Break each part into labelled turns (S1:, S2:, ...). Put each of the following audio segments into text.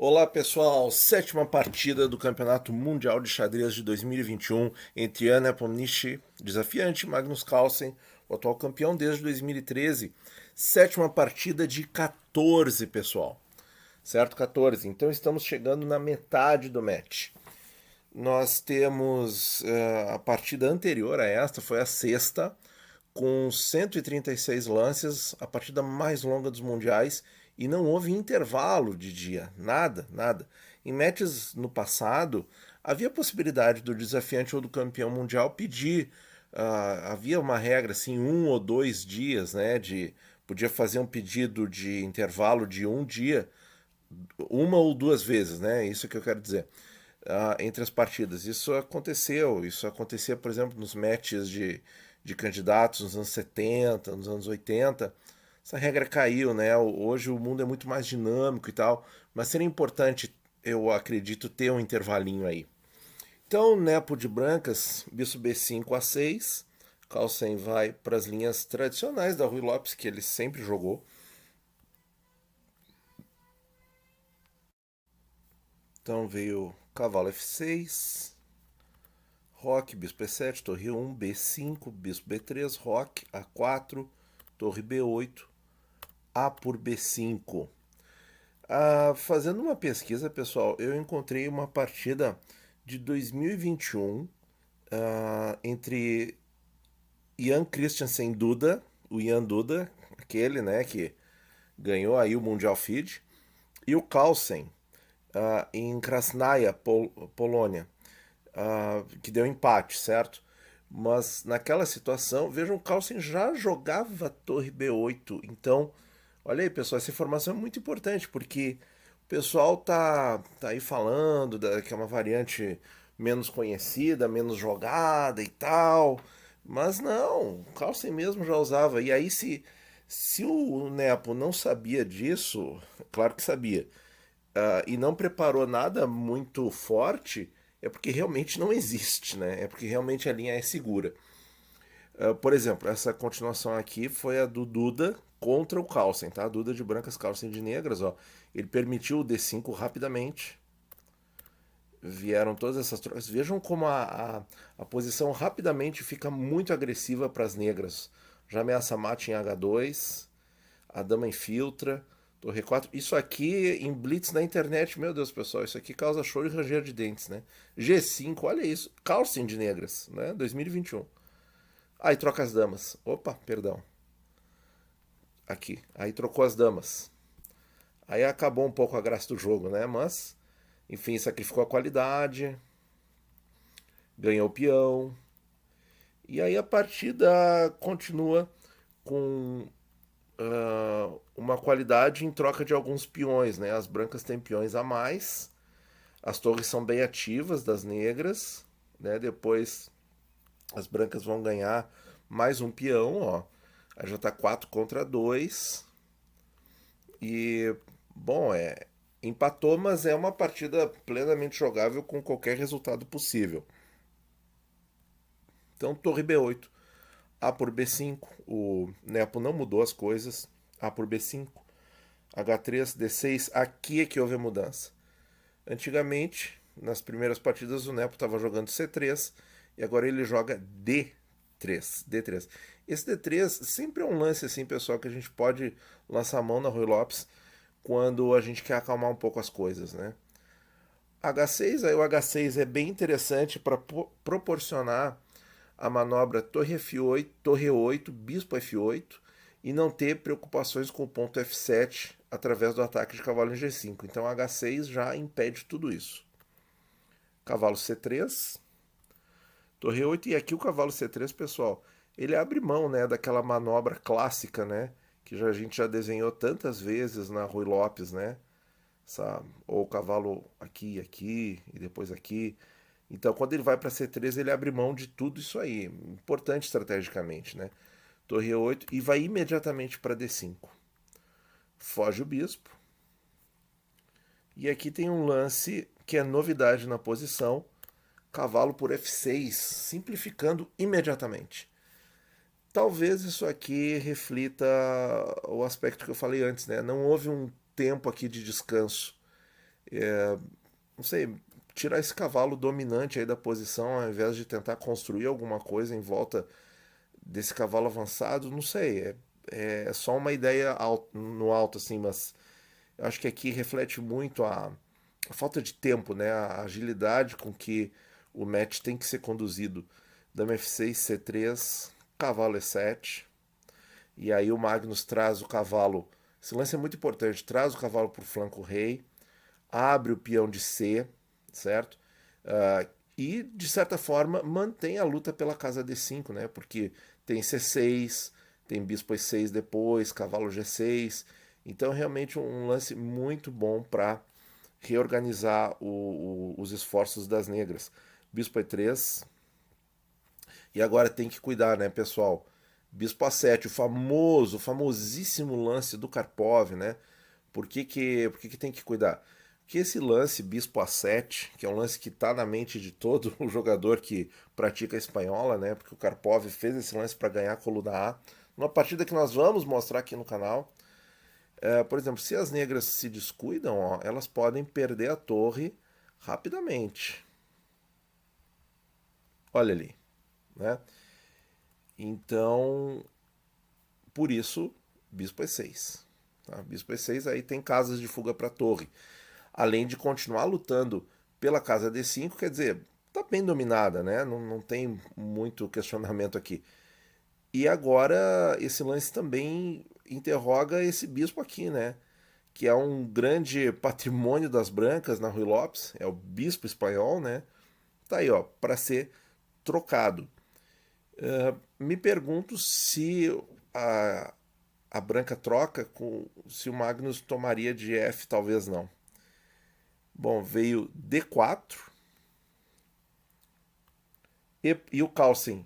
S1: Olá pessoal, sétima partida do Campeonato Mundial de Xadrez de 2021 entre Jan Nepomniachtchi, desafiante, Magnus Carlsen, o atual campeão desde 2013. Sétima partida de 14, pessoal. Certo? 14. Então estamos chegando na metade do match. Nós temos a partida anterior a esta, foi a sexta, com 136 lances, a partida mais longa dos mundiais, e não houve intervalo de dia, nada, nada. Em matches no passado, havia possibilidade do desafiante ou do campeão mundial pedir, havia uma regra assim, 1 ou 2 dias, né, podia fazer um pedido de intervalo de um dia, uma ou duas vezes, né, isso que eu quero dizer. Entre as partidas. Isso aconteceu. Isso acontecia, por exemplo, nos matches de candidatos nos anos 70, nos anos 80. Essa regra caiu, né? Hoje o mundo é muito mais dinâmico e tal, mas seria importante, eu acredito, ter um intervalinho aí. Então, Nepo de brancas, bispo B5 a 6. Carlsen vai para as linhas tradicionais da Rui Lopes, que ele sempre jogou. Então veio cavalo F6, roque, bispo E7, torre 1, B5, bispo B3, roque, A4, torre B8, A por B5. Fazendo uma pesquisa, pessoal, eu encontrei uma partida de 2021 entre Jan Christiansen Duda, o Jan Duda, aquele, né, que ganhou aí o Mundial FIDE, e o Carlsen, em Krasnaya, Polônia, que deu empate, certo? Mas naquela situação, vejam, o Carlsen já jogava torre B8, então, olha aí, pessoal, essa informação é muito importante, porque o pessoal tá aí falando que é uma variante menos conhecida, menos jogada e tal, mas não, o Carlsen mesmo já usava, e aí se o Nepo não sabia disso, claro que sabia, e não preparou nada muito forte, é porque realmente não existe, né? É porque realmente a linha é segura. Por exemplo, essa continuação aqui foi a do Duda contra o Carlsen, tá? Duda de brancas, Carlsen de negras, ó. Ele permitiu o D5 rapidamente. Vieram todas essas trocas. Vejam como a posição rapidamente fica muito agressiva para as negras. Já ameaça mate em H2, a dama infiltra, torre 4. Isso aqui em blitz na internet, meu Deus, pessoal, isso aqui causa choro e ranger de dentes, né? G5, olha isso, Carlsen de negras, né? 2021. Aí troca as damas. Opa, perdão. Aqui. Aí trocou as damas. Aí acabou um pouco a graça do jogo, né? Mas, enfim, sacrificou a qualidade, ganhou o peão. E aí a partida continua com uma qualidade em troca de alguns peões, né? As brancas têm peões a mais, as torres são bem ativas das negras, né? Depois as brancas vão ganhar mais um peão, ó. Aí já tá 4 contra 2. E, bom, empatou, mas é uma partida plenamente jogável com qualquer resultado possível. Então, torre B8, A por B5, o Nepo não mudou as coisas, A por B5, H3, D6, aqui é que houve a mudança. Antigamente, nas primeiras partidas, o Nepo estava jogando C3 e agora ele joga D3. D3. Esse D3 sempre é um lance assim, pessoal, que a gente pode lançar a mão na Rui Lopes quando a gente quer acalmar um pouco as coisas, né? H6, aí o H6 é bem interessante para proporcionar a manobra torre F8, torre 8, bispo F8 e não ter preocupações com o ponto F7 através do ataque de cavalo em G5. Então H6 já impede tudo isso. Cavalo C3, torre 8 e aqui o cavalo C3, pessoal, ele abre mão, né, daquela manobra clássica, né, que a gente já desenhou tantas vezes na Rui Lopes, né? Ou o cavalo aqui, aqui e depois aqui. Então, quando ele vai para C3, ele abre mão de tudo isso aí. Importante estrategicamente, né? Torre 8 e vai imediatamente para D5. Foge o bispo. E aqui tem um lance que é novidade na posição. Cavalo por F6, simplificando imediatamente. Talvez isso aqui reflita o aspecto que eu falei antes, né? Não houve um tempo aqui de descanso. Não sei, tirar esse cavalo dominante aí da posição ao invés de tentar construir alguma coisa em volta desse cavalo avançado, não sei, é só uma ideia no alto assim, mas eu acho que aqui reflete muito a falta de tempo, né? A agilidade com que o match tem que ser conduzido. Dama F6, C3, cavalo E7. E aí o Magnus traz o cavalo. Esse lance é muito importante. Traz o cavalo para o flanco rei, abre o peão de C, certo? E, de certa forma, mantém a luta pela casa D5, né? Porque tem C6, tem bispo E6 depois, cavalo G6. Então, realmente, um lance muito bom para reorganizar os esforços das negras. Bispo E3. E agora tem que cuidar, né, pessoal? Bispo A7, o famosíssimo lance do Karpov, né? Por que tem que cuidar? Porque esse lance Bispo A7, que é um lance que está na mente de todo o jogador que pratica a espanhola, né? Porque o Karpov fez esse lance para ganhar a coluna A, numa partida que nós vamos mostrar aqui no canal. Por exemplo, se as negras se descuidam, ó, elas podem perder a torre rapidamente. Olha ali, né? Então, por isso, bispo E6. Tá? Bispo E6 aí tem casas de fuga para torre. Além de continuar lutando pela casa D5, quer dizer, tá bem dominada, né? Não tem muito questionamento aqui. E agora esse lance também interroga esse bispo aqui, né? Que é um grande patrimônio das brancas na Rui Lopes, é o bispo espanhol, né? Tá aí, ó, para ser trocado. Me pergunto se a, a branca troca, se o Magnus tomaria de F, talvez não. Bom, veio D4 e o Carlsen,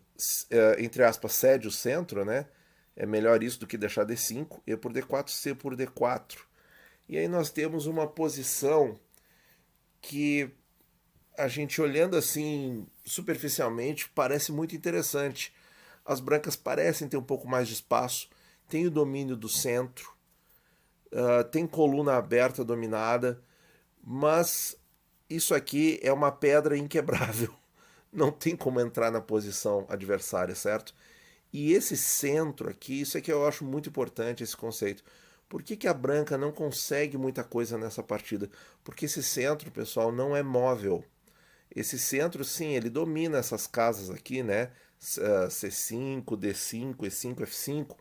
S1: entre aspas, cede o centro, né? É melhor isso do que deixar D5, E por D4, C por D4. E aí nós temos uma posição que a gente olhando assim superficialmente parece muito interessante. As brancas parecem ter um pouco mais de espaço, tem o domínio do centro, tem coluna aberta dominada, mas isso aqui é uma pedra inquebrável. Não tem como entrar na posição adversária, certo? E esse centro aqui, isso aqui eu acho muito importante, esse conceito. Por que a branca não consegue muita coisa nessa partida? Porque esse centro, pessoal, não é móvel. Esse centro, sim, ele domina essas casas aqui, né? C5, D5, E5, F5,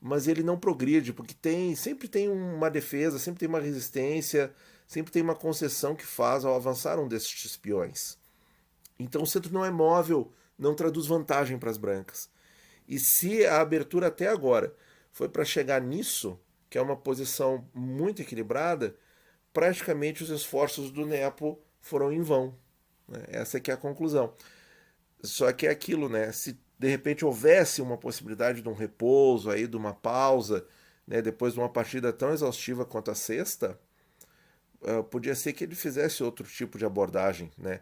S1: mas ele não progride, porque sempre tem uma defesa, sempre tem uma resistência, sempre tem uma concessão que faz ao avançar um desses peões. Então o centro não é móvel, não traduz vantagem para as brancas. E se a abertura até agora foi para chegar nisso, que é uma posição muito equilibrada, praticamente os esforços do Nepo foram em vão. Né? Essa aqui é a conclusão. Só que é aquilo, né? Se de repente houvesse uma possibilidade de um repouso aí, de uma pausa, né, depois de uma partida tão exaustiva quanto a sexta, podia ser que ele fizesse outro tipo de abordagem, né?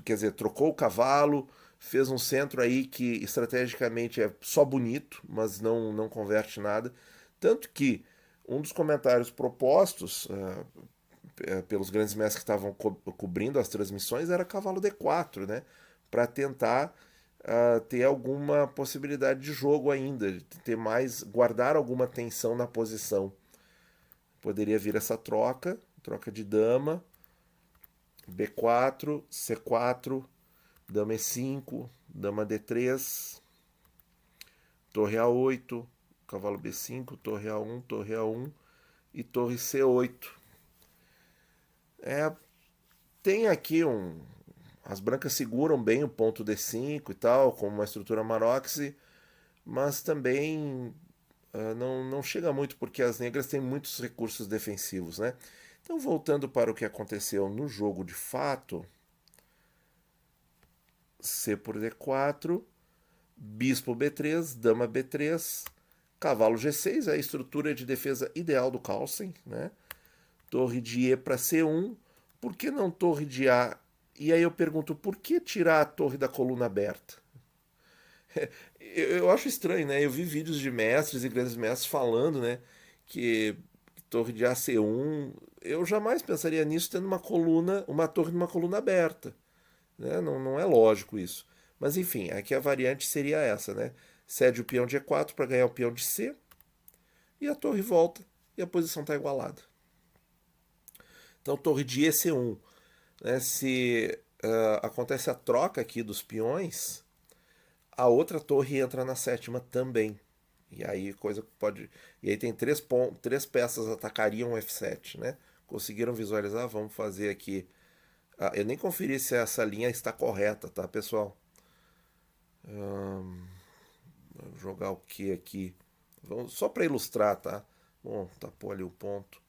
S1: Quer dizer, trocou o cavalo, fez um centro aí que estrategicamente é só bonito, mas não converte nada. Tanto que um dos comentários propostos pelos grandes mestres que estavam cobrindo as transmissões era cavalo D4, né? Para tentar ter alguma possibilidade de jogo ainda, de ter mais, guardar alguma tensão na posição. Poderia vir essa troca de dama, B4, C4, dama E5, dama D3, torre A8, cavalo B5, torre A1, torre A1 e torre C8. Tem aqui as brancas seguram bem o ponto D5 e tal, com uma estrutura Maroxy, mas também não chega muito porque as negras têm muitos recursos defensivos, né? Então, voltando para o que aconteceu no jogo de fato, C por D4, bispo B3, dama B3, cavalo G6, a estrutura de defesa ideal do Carlsen, né? Torre de E para C1, por que não torre de A? E aí eu pergunto, por que tirar a torre da coluna aberta? Eu acho estranho, né? Eu vi vídeos de mestres e grandes mestres falando, né, que torre de A C1 eu jamais pensaria nisso tendo uma torre numa coluna aberta, né? Não é lógico isso. Mas enfim, aqui a variante seria essa, né? Cede o peão de E4 para ganhar o peão de C e a torre volta e a posição está igualada. Então, torre de EC1, né? Se acontece a troca aqui dos peões, a outra torre entra na sétima também. E aí coisa pode. E aí tem três peças atacariam o F7, né? Conseguiram visualizar? Vamos fazer aqui. Eu nem conferi se essa linha está correta, tá, pessoal? Vou jogar o que aqui? Só para ilustrar, tá? Bom, tapou ali o ponto.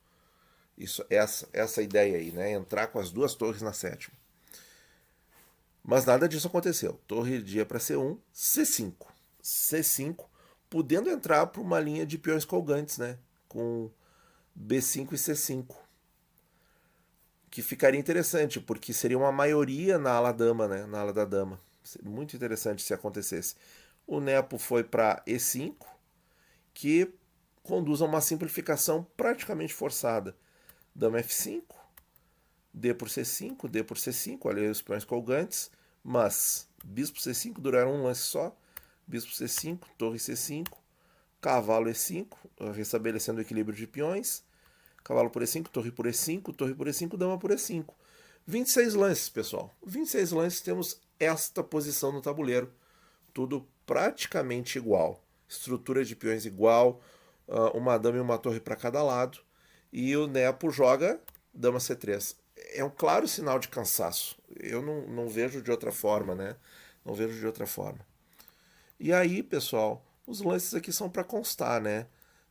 S1: Isso, essa ideia aí, né? Entrar com as duas torres na sétima. Mas nada disso aconteceu. Torre de E para C1, C5. C5, podendo entrar para uma linha de peões colgantes, né? Com B5 e C5. Que ficaria interessante, porque seria uma maioria na ala dama, né? Na ala da dama. Seria muito interessante se acontecesse. O Nepo foi para E5, que conduz a uma simplificação praticamente forçada. Dama F5, D por C5, D por C5, olha aí os peões colgantes, mas bispo C5 duraram um lance só, bispo C5, torre C5, cavalo E5, restabelecendo o equilíbrio de peões, cavalo por E5, torre por E5, torre por E5, dama por E5. 26 lances, pessoal. 26 lances, temos esta posição no tabuleiro. Tudo praticamente igual. Estrutura de peões igual, uma dama e uma torre para cada lado. E o Nepo joga dama C3. É um claro sinal de cansaço. Eu não vejo de outra forma, né? Não vejo de outra forma. E aí, pessoal, os lances aqui são para constar, né?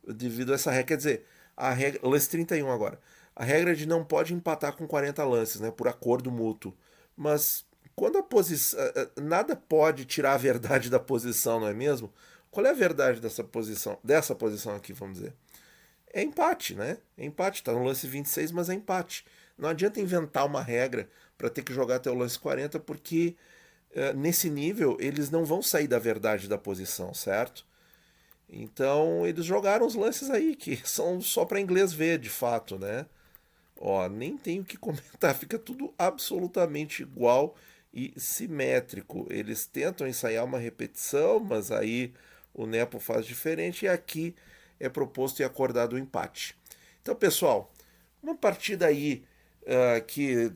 S1: Devido a essa regra, quer dizer, a regra, lance 31 agora. A regra de não pode empatar com 40 lances, né? Por acordo mútuo. Mas quando a posição. Nada pode tirar a verdade da posição, não é mesmo? Qual é a verdade dessa posição? Dessa posição aqui, vamos dizer? É empate, né? É empate. Tá no lance 26, mas é empate. Não adianta inventar uma regra para ter que jogar até o lance 40, porque nesse nível eles não vão sair da verdade da posição, certo? Então eles jogaram os lances aí, que são só para inglês ver, de fato, né? Ó, nem tenho o que comentar, fica tudo absolutamente igual e simétrico. Eles tentam ensaiar uma repetição, mas aí o Nepo faz diferente e aqui é proposto e acordado o empate. Então, pessoal, uma partida aí que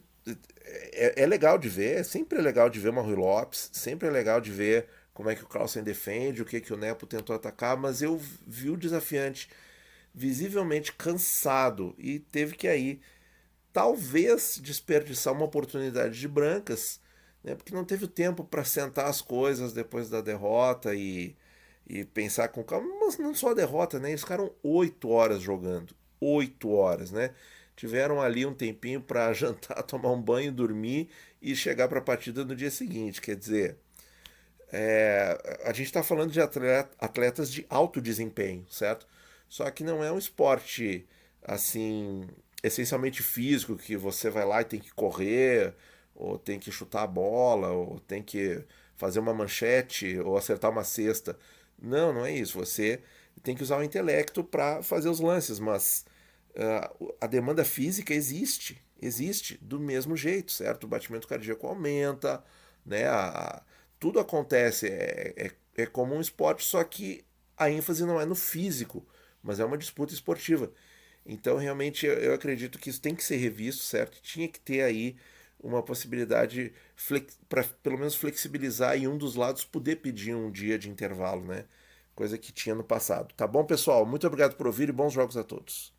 S1: é legal de ver, é sempre legal de ver uma Rui Lopes, sempre é legal de ver como é que o Carlsen defende, o que o Nepo tentou atacar, mas eu vi o desafiante visivelmente cansado e teve que aí talvez desperdiçar uma oportunidade de brancas, né, porque não teve o tempo para sentar as coisas depois da derrota e pensar com calma, mas não só a derrota, né? Eles ficaram 8 horas jogando, 8 horas, né? Tiveram ali um tempinho para jantar, tomar um banho, dormir e chegar para a partida no dia seguinte. Quer dizer, a gente está falando de atletas de alto desempenho, certo? Só que não é um esporte assim essencialmente físico que você vai lá e tem que correr, ou tem que chutar a bola, ou tem que fazer uma manchete, ou acertar uma cesta. Não é isso. Você tem que usar o intelecto para fazer os lances, mas a demanda física existe do mesmo jeito, certo? O batimento cardíaco aumenta, né? Tudo acontece, é como um esporte, só que a ênfase não é no físico, mas é uma disputa esportiva. Então, realmente, eu acredito que isso tem que ser revisto, certo? Tinha que ter aí uma possibilidade para pelo menos flexibilizar e um dos lados poder pedir um dia de intervalo, né? Coisa que tinha no passado. Tá bom, pessoal? Muito obrigado por ouvir e bons jogos a todos.